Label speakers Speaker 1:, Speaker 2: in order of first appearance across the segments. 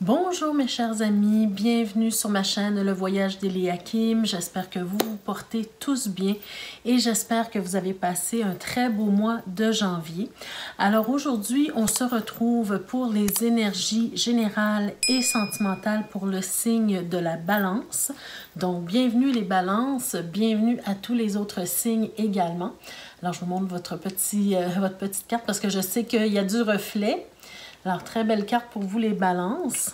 Speaker 1: Bonjour mes chers amis, bienvenue sur ma chaîne Le Voyage d'Eliakim. J'espère que vous vous portez tous bien et j'espère que vous avez passé un très beau mois de janvier. Alors aujourd'hui, on se retrouve pour les énergies générales et sentimentales pour le signe de la Balance. Donc bienvenue les balances, bienvenue à tous les autres signes également. Alors je vous montre votre petite carte parce que je sais qu'il y a du reflet. Alors, très belle carte pour vous les balances.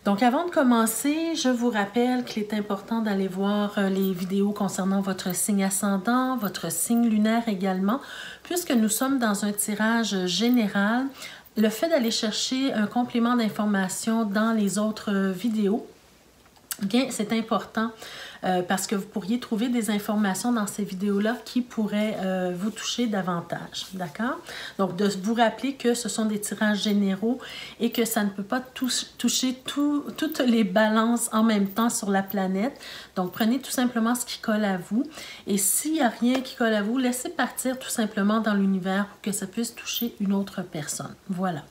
Speaker 1: Donc, avant de commencer, je vous rappelle qu'il est important d'aller voir les vidéos concernant votre signe ascendant, votre signe lunaire également, puisque nous sommes dans un tirage général. Le fait d'aller chercher un complément d'information dans les autres vidéos, bien, c'est important parce que vous pourriez trouver des informations dans ces vidéos-là qui pourraient vous toucher davantage, d'accord? Donc, de vous rappeler que ce sont des tirages généraux et que ça ne peut pas toucher toutes les balances en même temps sur la planète. Donc, prenez tout simplement ce qui colle à vous. Et s'il n'y a rien qui colle à vous, laissez partir tout simplement dans l'univers pour que ça puisse toucher une autre personne. Voilà.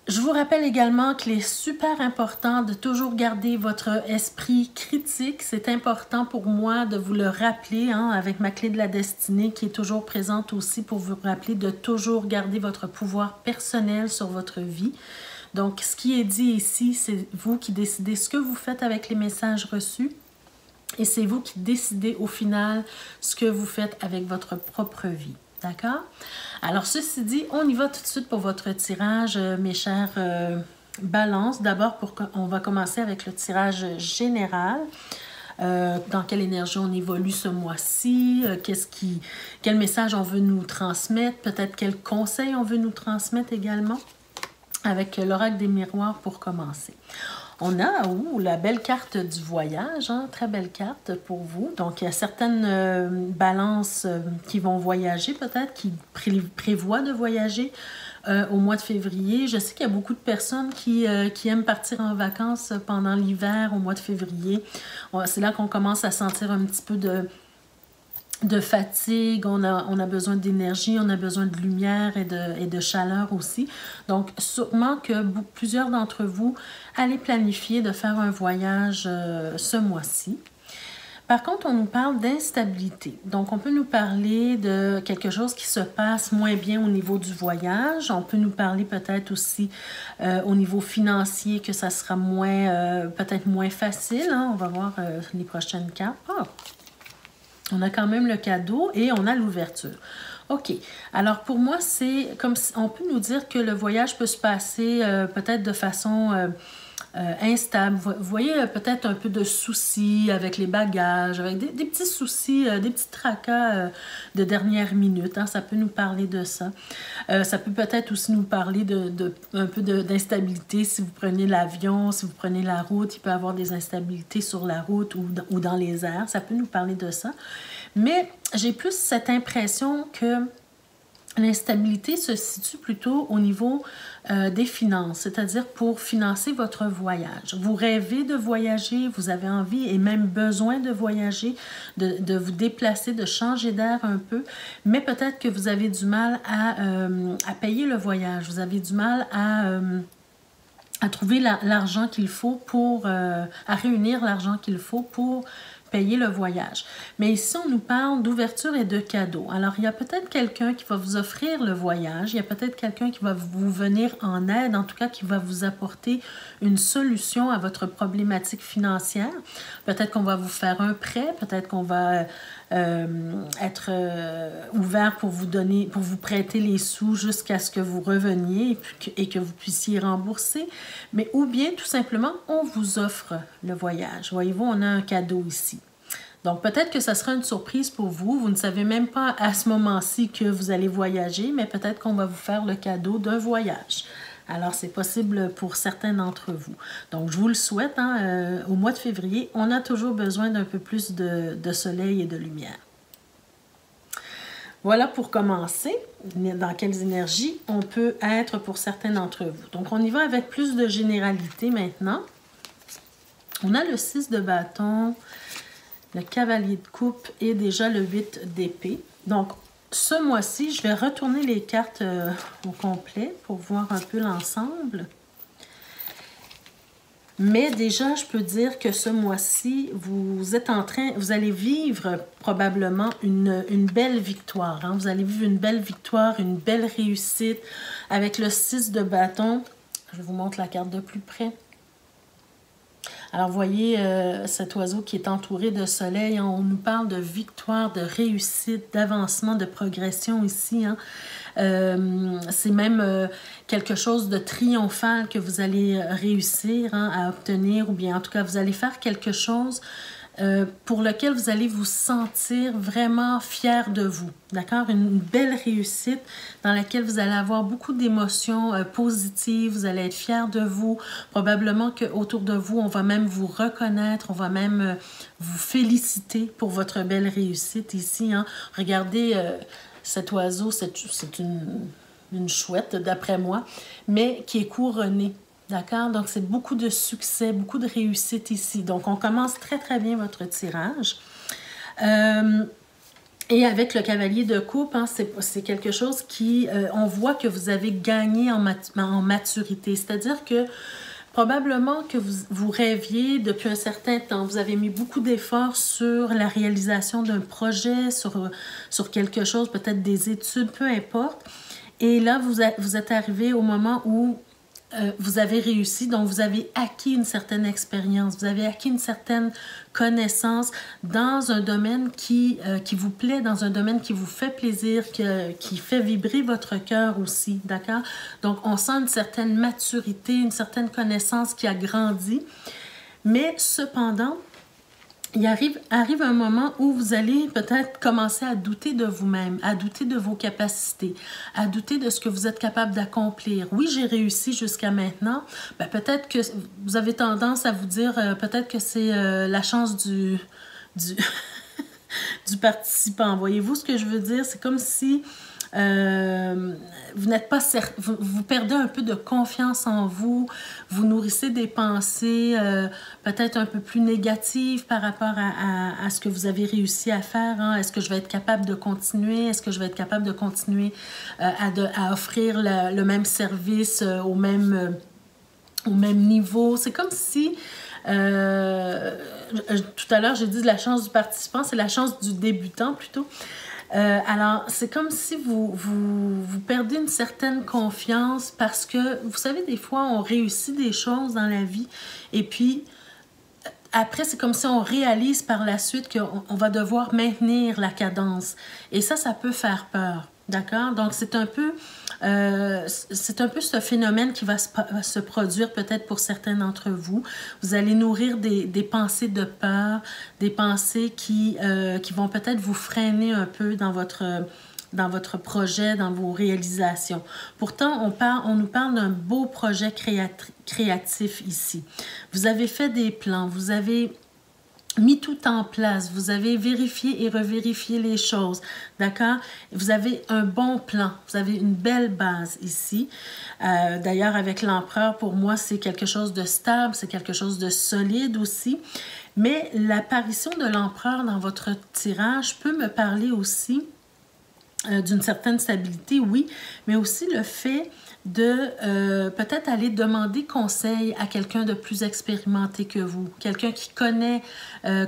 Speaker 1: Je vous rappelle également qu'il est super important de toujours garder votre esprit critique. C'est important pour moi de vous le rappeler avec ma clé de la destinée qui est toujours présente aussi pour vous rappeler de toujours garder votre pouvoir personnel sur votre vie. Donc, ce qui est dit ici, c'est vous qui décidez ce que vous faites avec les messages reçus et c'est vous qui décidez au final ce que vous faites avec votre propre vie. D'accord? Alors, ceci dit, on y va tout de suite pour votre tirage, mes chers balances. D'abord, on va commencer avec le tirage général. Dans quelle énergie on évolue ce mois-ci, quel message on veut nous transmettre, peut-être quel conseil on veut nous transmettre également, avec l'oracle des miroirs pour commencer. On a la belle carte du voyage, très belle carte pour vous. Donc, il y a certaines balances qui vont voyager peut-être, qui prévoient de voyager au mois de février. Je sais qu'il y a beaucoup de personnes qui aiment partir en vacances pendant l'hiver au mois de février. C'est là qu'on commence à sentir un petit peu de fatigue, on a besoin d'énergie, on a besoin de lumière et de chaleur aussi. Donc, sûrement que plusieurs d'entre vous allez planifier de faire un voyage ce mois-ci. Par contre, on nous parle d'instabilité. Donc, on peut nous parler de quelque chose qui se passe moins bien au niveau du voyage. On peut nous parler peut-être aussi au niveau financier que ça sera peut-être moins facile. On va voir les prochaines cartes. On a quand même le cadeau et on a l'ouverture. OK. Alors, pour moi, c'est comme si on peut nous dire que le voyage peut se passer peut-être de façon instable. Vous voyez peut-être un peu de soucis avec les bagages, avec des petits soucis, des petits tracas de dernière minute. Ça peut nous parler de ça. Ça peut peut-être aussi nous parler un peu d'instabilité. Si vous prenez l'avion, si vous prenez la route, il peut y avoir des instabilités sur la route ou dans les airs. Ça peut nous parler de ça. Mais j'ai plus cette impression que l'instabilité se situe plutôt au niveau des finances, c'est-à-dire pour financer votre voyage. Vous rêvez de voyager, vous avez envie et même besoin de voyager, de vous déplacer, de changer d'air un peu, mais peut-être que vous avez du mal à payer le voyage, vous avez du mal à trouver l'argent qu'il faut à réunir l'argent qu'il faut pour payer le voyage. Mais ici, on nous parle d'ouverture et de cadeaux. Alors, il y a peut-être quelqu'un qui va vous offrir le voyage, il y a peut-être quelqu'un qui va vous venir en aide, en tout cas qui va vous apporter une solution à votre problématique financière. Peut-être qu'on va vous faire un prêt, peut-être qu'on va être ouvert pour vous prêter les sous jusqu'à ce que vous reveniez et que vous puissiez rembourser. Mais ou bien, tout simplement, on vous offre le voyage. Voyez-vous, on a un cadeau ici. Donc, peut-être que ça sera une surprise pour vous. Vous ne savez même pas à ce moment-ci que vous allez voyager, mais peut-être qu'on va vous faire le cadeau d'un voyage. Alors, c'est possible pour certains d'entre vous. Donc, je vous le souhaite. Au mois de février, on a toujours besoin d'un peu plus de soleil et de lumière. Voilà pour commencer, dans quelles énergies on peut être pour certains d'entre vous. Donc, on y va avec plus de généralité maintenant. On a le 6 de bâton, le cavalier de coupe et déjà le 8 d'épée. Donc, ce mois-ci, je vais retourner les cartes au complet pour voir un peu l'ensemble. Mais déjà, je peux dire que ce mois-ci, vous allez vivre probablement une belle victoire. Hein? Vous allez vivre une belle victoire, une belle réussite avec le 6 de bâton. Je vous montre la carte de plus près. Alors, vous voyez cet oiseau qui est entouré de soleil. Hein? On nous parle de victoire, de réussite, d'avancement, de progression ici. Hein? C'est même quelque chose de triomphal que vous allez réussir hein, à obtenir, ou bien en tout cas, vous allez faire quelque chose pour lequel vous allez vous sentir vraiment fier de vous, d'accord? Une belle réussite dans laquelle vous allez avoir beaucoup d'émotions positives, vous allez être fier de vous, probablement qu'autour de vous, on va même vous reconnaître, on va même vous féliciter pour votre belle réussite ici. Hein? Regardez cet oiseau, c'est une chouette d'après moi, mais qui est couronnée. D'accord? Donc, c'est beaucoup de succès, beaucoup de réussite ici. Donc, on commence très, très bien votre tirage. Et avec le cavalier de coupe, hein, c'est quelque chose qui... on voit que vous avez gagné en maturité. C'est-à-dire que probablement que vous rêviez depuis un certain temps. Vous avez mis beaucoup d'efforts sur la réalisation d'un projet, sur quelque chose, peut-être des études, peu importe. Et là, vous êtes arrivé au moment où vous avez réussi, donc vous avez acquis une certaine expérience, vous avez acquis une certaine connaissance dans un domaine qui vous plaît, dans un domaine qui vous fait plaisir, qui fait vibrer votre cœur aussi, d'accord? Donc, on sent une certaine maturité, une certaine connaissance qui a grandi, mais cependant, il arrive un moment où vous allez peut-être commencer à douter de vous-même, à douter de vos capacités, à douter de ce que vous êtes capable d'accomplir. Oui, j'ai réussi jusqu'à maintenant. Ben, peut-être que vous avez tendance à vous dire, peut-être que c'est la chance du participant. Voyez-vous ce que je veux dire? C'est comme si vous n'êtes pas vous perdez un peu de confiance en vous, vous nourrissez des pensées peut-être un peu plus négatives par rapport à ce que vous avez réussi à faire. Hein? Est-ce que je vais être capable de continuer? Est-ce que je vais être capable de continuer à offrir le même service au même niveau? C'est comme si tout à l'heure j'ai dit la chance du participant, c'est la chance du débutant plutôt. Alors, c'est comme si vous perdez une certaine confiance parce que, vous savez, des fois, on réussit des choses dans la vie et puis, après, c'est comme si on réalise par la suite qu'on va devoir maintenir la cadence. Et ça peut faire peur, d'accord? Donc, c'est un peu ce phénomène qui va se produire peut-être pour certains d'entre vous. Vous allez nourrir des pensées de peur, des pensées qui vont peut-être vous freiner un peu dans votre projet, dans vos réalisations. Pourtant, on nous parle d'un beau projet créatif ici. Vous avez fait des plans, vous avez mis tout en place, vous avez vérifié et revérifié les choses, d'accord? Vous avez un bon plan, vous avez une belle base ici. D'ailleurs, avec l'empereur, pour moi, c'est quelque chose de stable, c'est quelque chose de solide aussi. Mais l'apparition de l'empereur dans votre tirage peut me parler aussi d'une certaine stabilité, oui, mais aussi le fait de peut-être aller demander conseil à quelqu'un de plus expérimenté que vous, quelqu'un qui connaît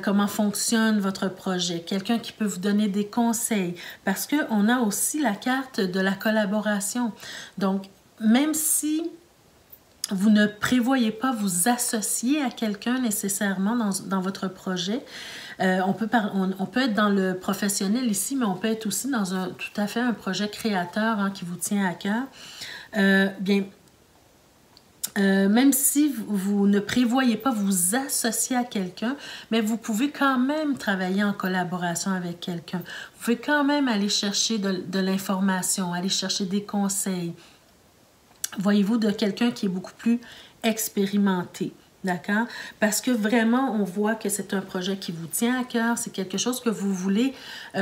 Speaker 1: comment fonctionne votre projet, quelqu'un qui peut vous donner des conseils, parce qu'on a aussi la carte de la collaboration. Donc, même si vous ne prévoyez pas vous associer à quelqu'un nécessairement dans votre projet, on peut être dans le professionnel ici, mais on peut être aussi dans tout à fait un projet créateur hein, qui vous tient à cœur. Même si vous ne prévoyez pas vous associer à quelqu'un, mais vous pouvez quand même travailler en collaboration avec quelqu'un. Vous pouvez quand même aller chercher de l'information, aller chercher des conseils. Voyez-vous, de quelqu'un qui est beaucoup plus expérimenté. D'accord? Parce que vraiment, on voit que c'est un projet qui vous tient à cœur, c'est quelque chose que vous voulez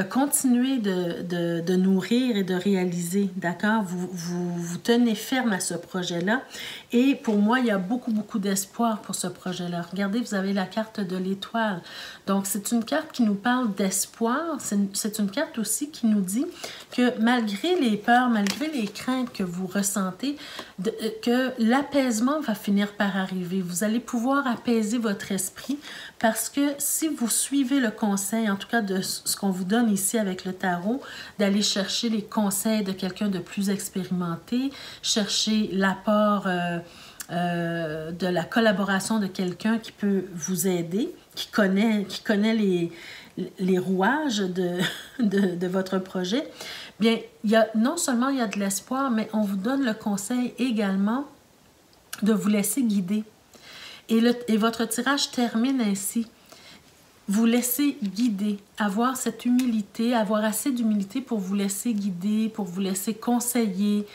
Speaker 1: continuer de nourrir et de réaliser. D'accord? Vous tenez ferme à ce projet-là. Et pour moi, il y a beaucoup, beaucoup d'espoir pour ce projet-là. Regardez, vous avez la carte de l'étoile. Donc, c'est une carte qui nous parle d'espoir. C'est une carte aussi qui nous dit que malgré les peurs, malgré les craintes que vous ressentez, que l'apaisement va finir par arriver. Vous allez pouvoir apaiser votre esprit parce que si vous suivez le conseil, en tout cas de ce qu'on vous donne ici avec le tarot, d'aller chercher les conseils de quelqu'un de plus expérimenté, chercher l'apport de la collaboration de quelqu'un qui peut vous aider, qui connaît les rouages de votre projet, bien, non seulement il y a de l'espoir, mais on vous donne le conseil également de vous laisser guider. Et votre tirage termine ainsi. Vous laisser guider, avoir cette humilité, avoir assez d'humilité pour vous laisser guider, pour vous laisser conseiller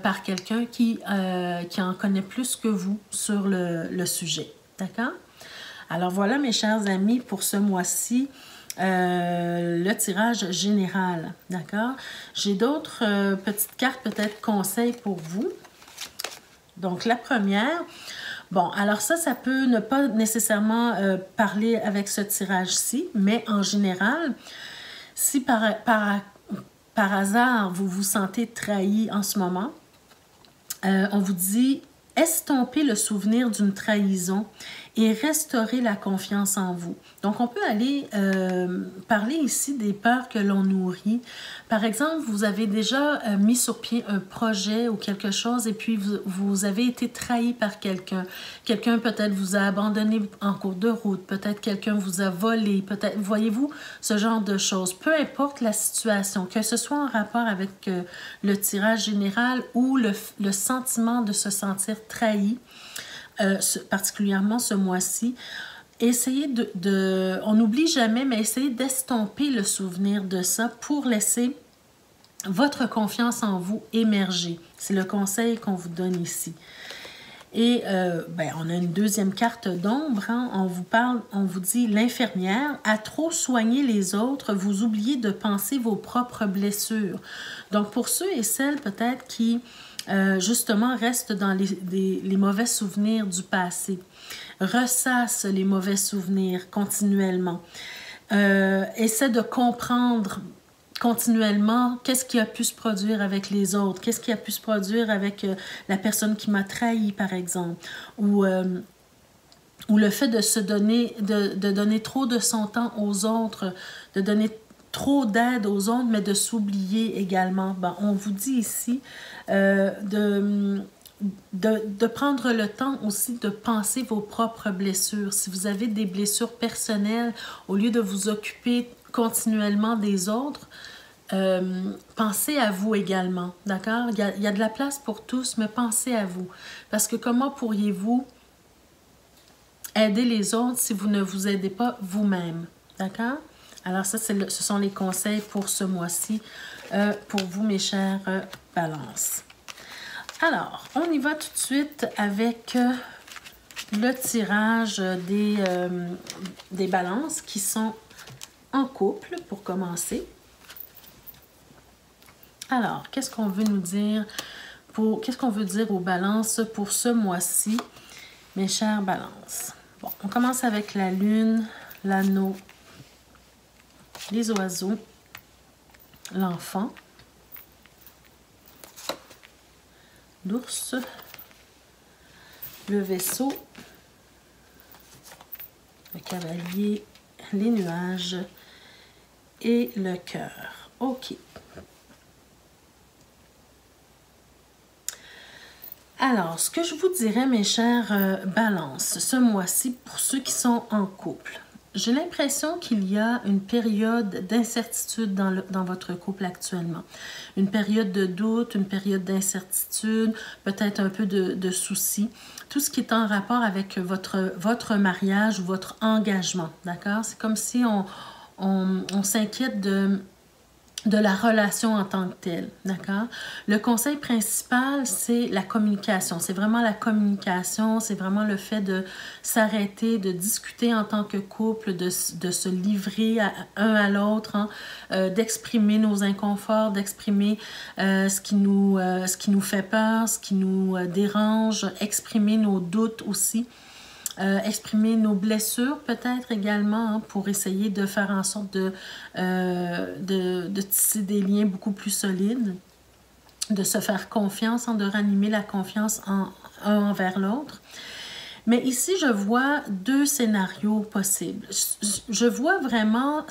Speaker 1: par quelqu'un qui en connaît plus que vous sur le sujet. D'accord? Alors voilà, mes chers amis, pour ce mois-ci, le tirage général, d'accord? J'ai d'autres petites cartes, peut-être conseils pour vous. Donc, la première, bon, alors ça peut ne pas nécessairement parler avec ce tirage-ci, mais en général, si par hasard, vous vous sentez trahi en ce moment, on vous dit « Estomper le souvenir d'une trahison et restaurer la confiance en vous. » Donc, on peut aller parler ici des peurs que l'on nourrit. Par exemple, vous avez déjà mis sur pied un projet ou quelque chose et puis vous avez été trahi par quelqu'un. Quelqu'un peut-être vous a abandonné en cours de route, peut-être quelqu'un vous a volé, peut-être, voyez-vous, ce genre de choses. Peu importe la situation, que ce soit en rapport avec le tirage général ou le sentiment de se sentir trahi, particulièrement ce mois-ci, essayez on n'oublie jamais, mais essayez d'estomper le souvenir de ça pour laisser votre confiance en vous émerger. C'est le conseil qu'on vous donne ici. Et on a une deuxième carte d'ombre. Hein? On vous dit l'infirmière, à trop soigner les autres, vous oubliez de penser vos propres blessures. Donc pour ceux et celles peut-être qui justement restent dans les mauvais souvenirs du passé, ressasse les mauvais souvenirs continuellement, essaie de comprendre continuellement qu'est-ce qui a pu se produire avec les autres, qu'est-ce qui a pu se produire avec la personne qui m'a trahi par exemple, ou le fait de se donner, de donner trop de son temps aux autres, de donner trop d'aide aux autres, mais de s'oublier également. Bon, on vous dit ici de prendre le temps aussi de penser vos propres blessures. Si vous avez des blessures personnelles, au lieu de vous occuper continuellement des autres, pensez à vous également, d'accord? Il y a de la place pour tous, mais pensez à vous. Parce que comment pourriez-vous aider les autres si vous ne vous aidez pas vous-même, d'accord? Alors ça, ce sont les conseils pour ce mois-ci, pour vous, mes chers balances. Alors, on y va tout de suite avec le tirage des balances qui sont en couple, pour commencer. Alors, qu'est-ce qu'on veut nous dire qu'est-ce qu'on veut dire aux balances pour ce mois-ci, mes chères balances? Bon, on commence avec la lune, l'anneau, les oiseaux, l'enfant, l'ours, le vaisseau, le cavalier, les nuages et le cœur. OK. Alors, ce que je vous dirais, mes chères balances, ce mois-ci, pour ceux qui sont en couple, j'ai l'impression qu'il y a une période d'incertitude dans votre couple actuellement. Une période de doute, une période d'incertitude, peut-être un peu de soucis. Tout ce qui est en rapport avec votre mariage ou votre engagement, d'accord? C'est comme si on s'inquiète de la relation en tant que telle, d'accord? Le conseil principal, c'est la communication. C'est vraiment la communication, c'est vraiment le fait de s'arrêter, de discuter en tant que couple, de se livrer un à l'autre, hein, d'exprimer nos inconforts, d'exprimer ce qui nous fait peur, ce qui nous dérange, exprimer nos doutes aussi. exprimer nos blessures peut-être également, hein, pour essayer de faire en sorte de tisser des liens beaucoup plus solides, de se faire confiance, hein, de ranimer la confiance un envers l'autre. Mais ici, je vois deux scénarios possibles. Je vois vraiment,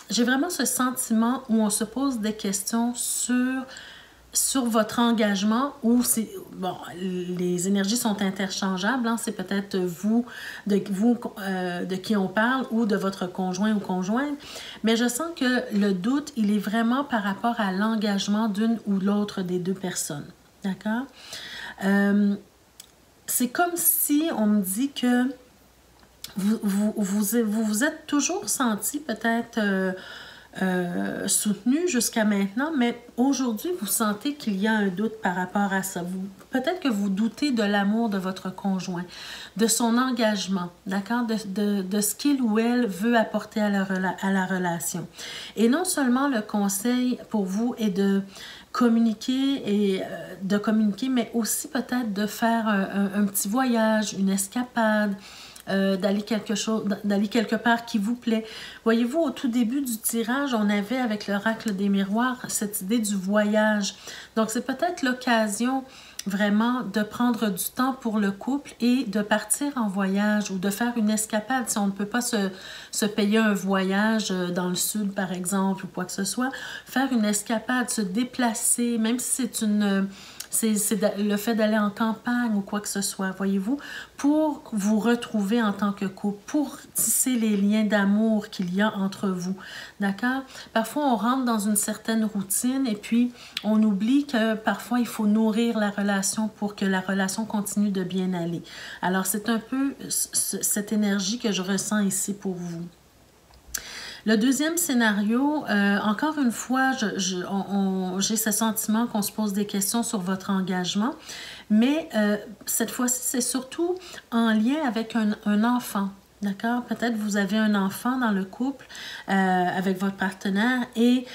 Speaker 1: j'ai vraiment ce sentiment où on se pose des questions sur votre engagement, ou c'est, bon, les énergies sont interchangeables, hein, c'est peut-être de qui on parle, ou de votre conjoint ou conjointe, mais je sens que le doute, il est vraiment par rapport à l'engagement d'une ou l'autre des deux personnes, d'accord? C'est comme si on me dit que vous êtes toujours senti peut-être soutenu jusqu'à maintenant, mais aujourd'hui, vous sentez qu'il y a un doute par rapport à ça. Peut-être que vous doutez de l'amour de votre conjoint, de son engagement, d'accord, de ce qu'il ou elle veut apporter à la relation. Et non seulement le conseil pour vous est de communiquer mais aussi peut-être de faire un petit voyage, une escapade, d'aller quelque part qui vous plaît. Voyez-vous, au tout début du tirage, on avait avec l'oracle des miroirs cette idée du voyage. Donc, c'est peut-être l'occasion vraiment de prendre du temps pour le couple et de partir en voyage ou de faire une escapade. Si on ne peut pas se payer un voyage dans le sud, par exemple, ou quoi que ce soit, faire une escapade, se déplacer, même si c'est le fait d'aller en campagne ou quoi que ce soit, voyez-vous, pour vous retrouver en tant que couple, pour tisser les liens d'amour qu'il y a entre vous, d'accord? Parfois, on rentre dans une certaine routine et puis on oublie que parfois, il faut nourrir la relation pour que la relation continue de bien aller. Alors, c'est un peu cette énergie que je ressens ici pour vous. Le deuxième scénario, encore une fois, j'ai ce sentiment qu'on se pose des questions sur votre engagement, mais cette fois-ci, c'est surtout en lien avec un enfant. D'accord? Peut-être vous avez un enfant dans le couple avec votre partenaire et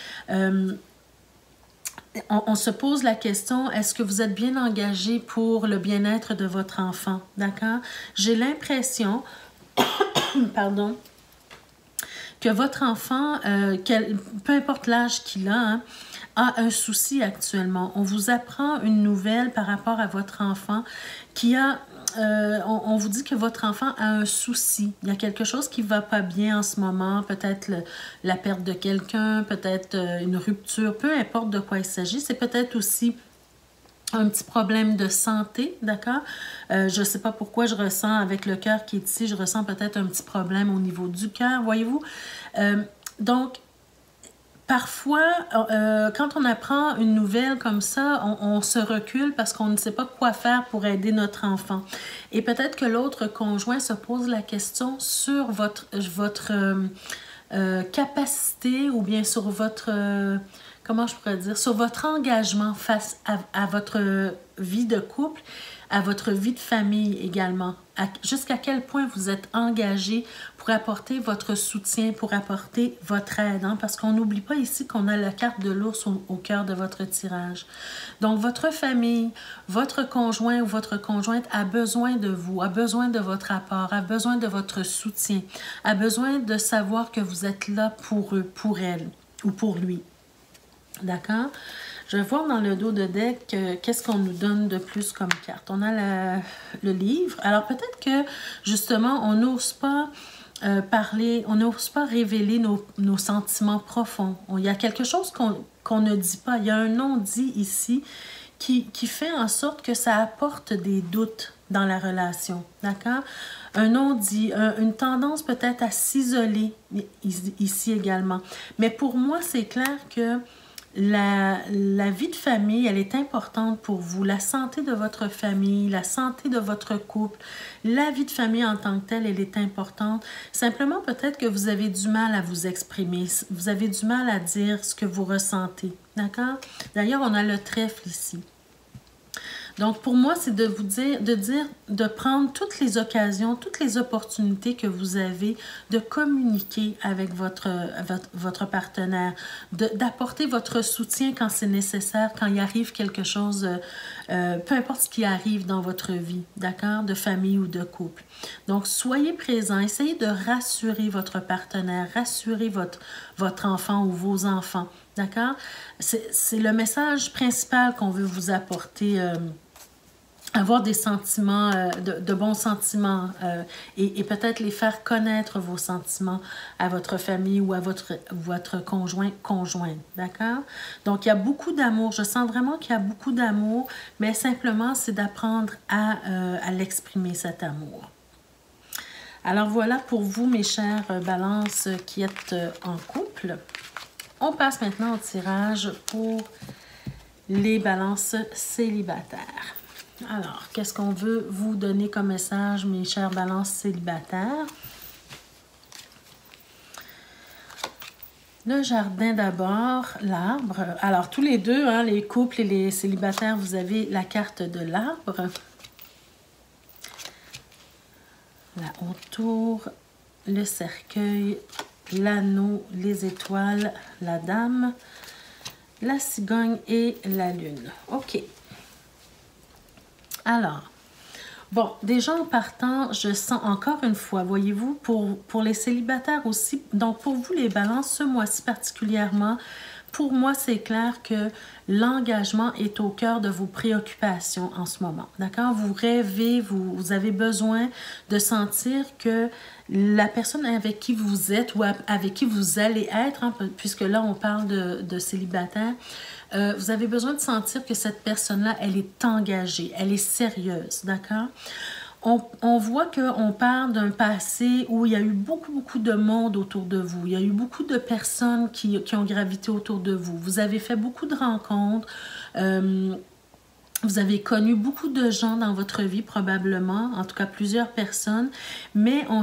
Speaker 1: on se pose la question, est-ce que vous êtes bien engagé pour le bien-être de votre enfant? D'accord? J'ai l'impression, pardon, que votre enfant, peu importe l'âge qu'il a, hein, a un souci actuellement. On vous apprend une nouvelle par rapport à votre enfant qui a... on vous dit que votre enfant a un souci. Il y a quelque chose qui ne va pas bien en ce moment. Peut-être la perte de quelqu'un, peut-être une rupture, peu importe de quoi il s'agit. C'est peut-être aussi un petit problème de santé, d'accord? Je ne sais pas pourquoi je ressens, avec le cœur qui est ici, je ressens peut-être un petit problème au niveau du cœur, voyez-vous? Donc, parfois, quand on apprend une nouvelle comme ça, on se recule parce qu'on ne sait pas quoi faire pour aider notre enfant. Et peut-être que l'autre conjoint se pose la question sur votre capacité ou bien sur votre... comment je pourrais dire, sur votre engagement face à votre vie de couple, à votre vie de famille également. Jusqu'à quel point vous êtes engagé pour apporter votre soutien, pour apporter votre aide, hein, parce qu'on n'oublie pas ici qu'on a la carte de l'ours au cœur de votre tirage. Donc, votre famille, votre conjoint ou votre conjointe a besoin de vous, a besoin de votre apport, a besoin de votre soutien, a besoin de savoir que vous êtes là pour eux, pour elle ou pour lui. D'accord? Je vais voir dans le dos de deck qu'est-ce qu'on nous donne de plus comme carte. On a le livre. Alors, peut-être que, justement, on n'ose pas parler, on n'ose pas révéler nos sentiments profonds. Il y a quelque chose qu'on ne dit pas. Il y a un non-dit ici qui fait en sorte que ça apporte des doutes dans la relation. D'accord? Un non-dit, une tendance peut-être à s'isoler ici également. Mais pour moi, c'est clair que la vie de famille, elle est importante pour vous. La santé de votre famille, la santé de votre couple, la vie de famille en tant que telle, elle est importante. Simplement, peut-être que vous avez du mal à vous exprimer. Vous avez du mal à dire ce que vous ressentez. D'accord? D'ailleurs, on a le trèfle ici. Donc, pour moi, c'est de vous dire, de prendre toutes les occasions, toutes les opportunités que vous avez de communiquer avec votre partenaire, d'apporter votre soutien quand c'est nécessaire, quand il arrive quelque chose, peu importe ce qui arrive dans votre vie, d'accord, de famille ou de couple. Donc, soyez présents, essayez de rassurer votre partenaire, rassurer votre enfant ou vos enfants, d'accord? C'est le message principal qu'on veut vous apporter. Avoir des sentiments, de bons sentiments et peut-être les faire connaître vos sentiments à votre famille ou à votre conjointe, d'accord? Donc, il y a beaucoup d'amour. Je sens vraiment qu'il y a beaucoup d'amour, mais simplement, c'est d'apprendre à l'exprimer, cet amour. Alors, voilà pour vous, mes chères balances qui êtes en couple. On passe maintenant au tirage pour les balances célibataires. Alors, qu'est-ce qu'on veut vous donner comme message, mes chères balances célibataires? Le jardin d'abord, l'arbre. Alors, tous les deux, hein, les couples et les célibataires, vous avez la carte de l'arbre. La haute tour, le cercueil, l'anneau, les étoiles, la dame, la cigogne et la lune. OK. Alors, bon, déjà en partant, je sens encore une fois, voyez-vous, pour les célibataires aussi, donc pour vous les balances, ce mois-ci particulièrement, pour moi, c'est clair que l'engagement est au cœur de vos préoccupations en ce moment. D'accord? Vous rêvez, vous avez besoin de sentir que la personne avec qui vous êtes ou avec qui vous allez être, hein, puisque là, on parle de célibataire, vous avez besoin de sentir que cette personne-là, elle est engagée, elle est sérieuse, d'accord? On voit qu'on parle d'un passé où il y a eu beaucoup de monde autour de vous. Il y a eu beaucoup de personnes qui ont gravité autour de vous. Vous avez fait beaucoup de rencontres. Vous avez connu beaucoup de gens dans votre vie, probablement, en tout cas plusieurs personnes, mais on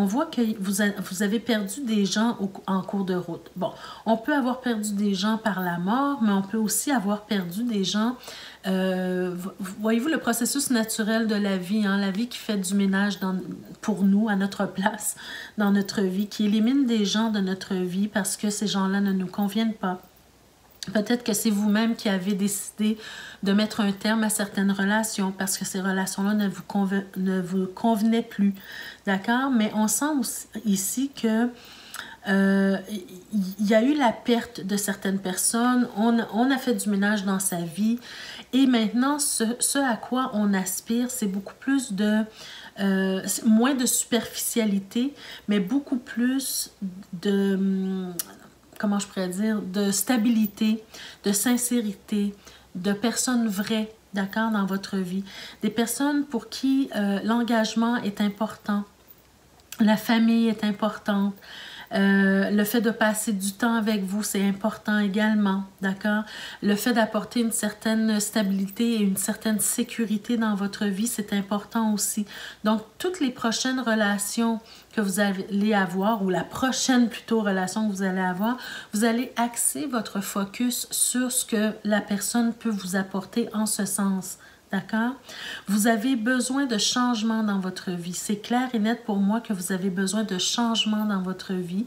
Speaker 1: voit que vous avez perdu des gens en cours de route. Bon, on peut avoir perdu des gens par la mort, mais on peut aussi avoir perdu des gens, voyez-vous, le processus naturel de la vie, hein, la vie qui fait du ménage pour nous, à notre place, dans notre vie, qui élimine des gens de notre vie parce que ces gens-là ne nous conviennent pas. Peut-être que c'est vous-même qui avez décidé de mettre un terme à certaines relations parce que ces relations-là ne vous convenaient plus. D'accord? Mais on sent aussi ici que il y a eu la perte de certaines personnes, on a fait du ménage dans sa vie et maintenant, ce à quoi on aspire, c'est beaucoup plus moins de superficialité, mais beaucoup plus de... comment je pourrais dire, de stabilité, de sincérité, de personnes vraies, d'accord, dans votre vie. Des personnes pour qui l'engagement est important, la famille est importante, le fait de passer du temps avec vous, c'est important également, d'accord? Le fait d'apporter une certaine stabilité et une certaine sécurité dans votre vie, c'est important aussi. Donc, toutes les prochaines relations que vous allez avoir, ou la prochaine plutôt relation que vous allez avoir, vous allez axer votre focus sur ce que la personne peut vous apporter en ce sens. D'accord? Vous avez besoin de changement dans votre vie. C'est clair et net pour moi que vous avez besoin de changement dans votre vie,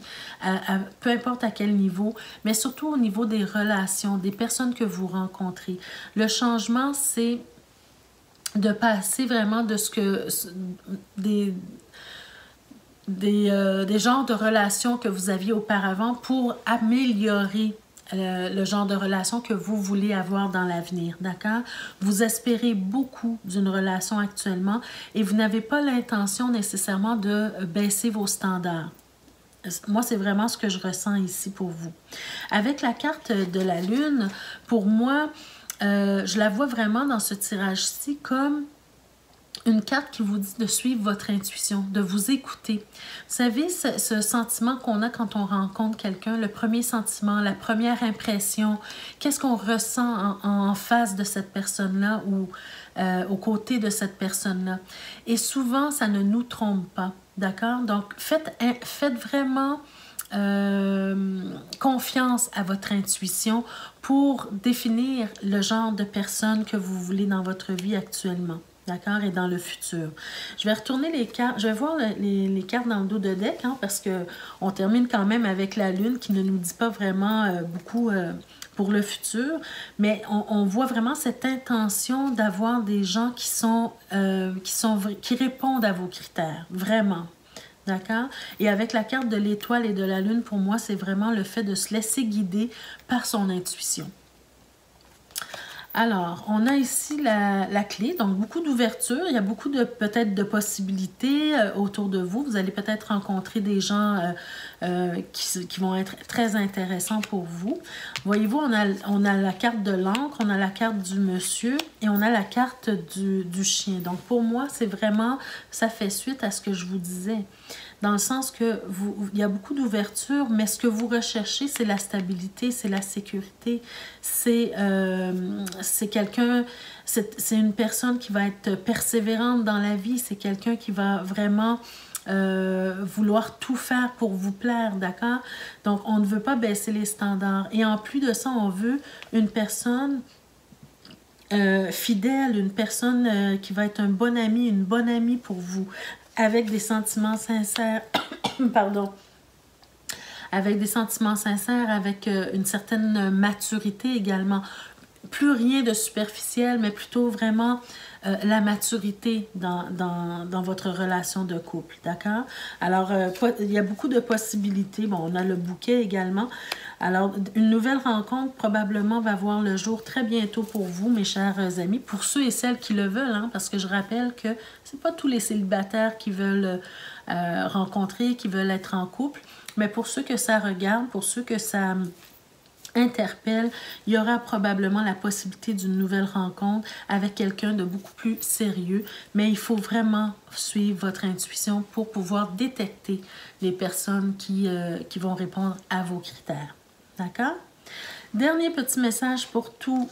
Speaker 1: peu importe à quel niveau, mais surtout au niveau des relations, des personnes que vous rencontrez. Le changement, c'est de passer vraiment de ce que... des genres de relations que vous aviez auparavant pour améliorer le genre de relation que vous voulez avoir dans l'avenir, d'accord? Vous espérez beaucoup d'une relation actuellement et vous n'avez pas l'intention nécessairement de baisser vos standards. Moi, c'est vraiment ce que je ressens ici pour vous. Avec la carte de la Lune, pour moi, je la vois vraiment dans ce tirage-ci comme une carte qui vous dit de suivre votre intuition, de vous écouter. Vous savez, ce sentiment qu'on a quand on rencontre quelqu'un, le premier sentiment, la première impression, qu'est-ce qu'on ressent en face de cette personne-là ou aux côtés de cette personne-là. Et souvent, ça ne nous trompe pas, d'accord? Donc, faites vraiment confiance à votre intuition pour définir le genre de personne que vous voulez dans votre vie actuellement. D'accord? Et dans le futur. Je vais retourner les cartes. Je vais voir les cartes dans le dos de deck, hein, parce qu'on termine quand même avec la Lune qui ne nous dit pas vraiment beaucoup pour le futur. Mais on voit vraiment cette intention d'avoir des gens qui répondent à vos critères. Vraiment. D'accord? Et avec la carte de l'étoile et de la Lune, pour moi, c'est vraiment le fait de se laisser guider par son intuition. Alors, on a ici la clé, donc beaucoup d'ouverture. Il y a beaucoup peut-être de possibilités autour de vous. Vous allez peut-être rencontrer des gens qui vont être très intéressants pour vous. Voyez-vous, on a la carte de l'encre, on a la carte du monsieur et on a la carte du chien. Donc, pour moi, c'est vraiment, ça fait suite à ce que je vous disais. Dans le sens que il y a beaucoup d'ouverture, mais ce que vous recherchez, c'est la stabilité, c'est la sécurité, c'est quelqu'un, c'est une personne qui va être persévérante dans la vie, c'est quelqu'un qui va vraiment vouloir tout faire pour vous plaire, d'accord? Donc, on ne veut pas baisser les standards. Et en plus de ça, on veut une personne fidèle, une personne qui va être un bon ami, une bonne amie pour vous, avec des sentiments sincères, pardon, avec des sentiments sincères, avec une certaine maturité également. Plus rien de superficiel, mais plutôt vraiment la maturité dans votre relation de couple, d'accord? Alors, il y a beaucoup de possibilités. Bon, on a le bouquet également. Alors, une nouvelle rencontre probablement va voir le jour très bientôt pour vous, mes chers amis, pour ceux et celles qui le veulent, hein, parce que je rappelle que c'est pas tous les célibataires qui veulent rencontrer, qui veulent être en couple, mais pour ceux que ça regarde, pour ceux que ça interpelle, il y aura probablement la possibilité d'une nouvelle rencontre avec quelqu'un de beaucoup plus sérieux, mais il faut vraiment suivre votre intuition pour pouvoir détecter les personnes qui vont répondre à vos critères. D'accord? Dernier petit message pour toutes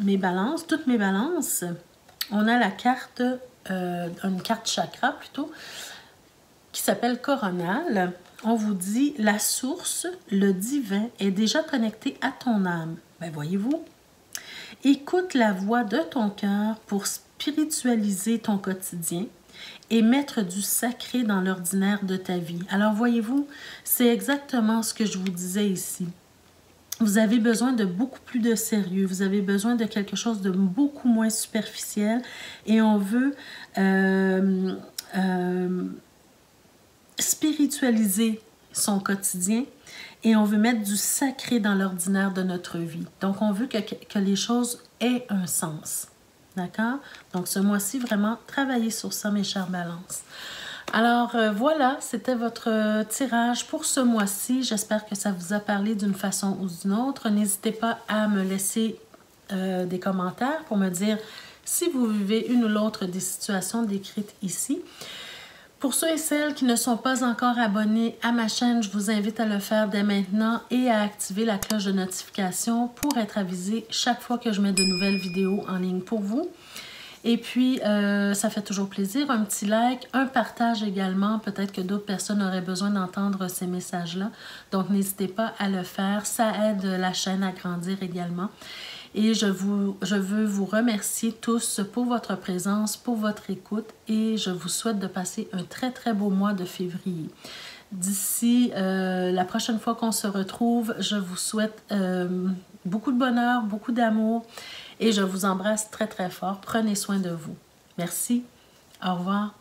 Speaker 1: mes balances. On a la carte, une carte chakra plutôt, qui s'appelle Coronal. On vous dit, la source, le divin, est déjà connecté à ton âme. Ben voyez-vous, écoute la voix de ton cœur pour spiritualiser ton quotidien et mettre du sacré dans l'ordinaire de ta vie. Alors voyez-vous, c'est exactement ce que je vous disais ici. Vous avez besoin de beaucoup plus de sérieux, vous avez besoin de quelque chose de beaucoup moins superficiel et on veut spiritualiser son quotidien et on veut mettre du sacré dans l'ordinaire de notre vie. Donc, on veut que les choses aient un sens. D'accord? Donc, ce mois-ci, vraiment, travaillez sur ça, mes chères balances. Alors, voilà, c'était votre tirage pour ce mois-ci. J'espère que ça vous a parlé d'une façon ou d'une autre. N'hésitez pas à me laisser des commentaires pour me dire si vous vivez une ou l'autre des situations décrites ici. Pour ceux et celles qui ne sont pas encore abonnés à ma chaîne, je vous invite à le faire dès maintenant et à activer la cloche de notification pour être avisé chaque fois que je mets de nouvelles vidéos en ligne pour vous. Et puis, ça fait toujours plaisir. Un petit like, un partage également. Peut-être que d'autres personnes auraient besoin d'entendre ces messages-là. Donc, n'hésitez pas à le faire. Ça aide la chaîne à grandir également. Et je veux vous remercier tous pour votre présence, pour votre écoute et je vous souhaite de passer un très, très beau mois de février. D'ici la prochaine fois qu'on se retrouve, je vous souhaite beaucoup de bonheur, beaucoup d'amour et je vous embrasse très, très fort. Prenez soin de vous. Merci. Au revoir.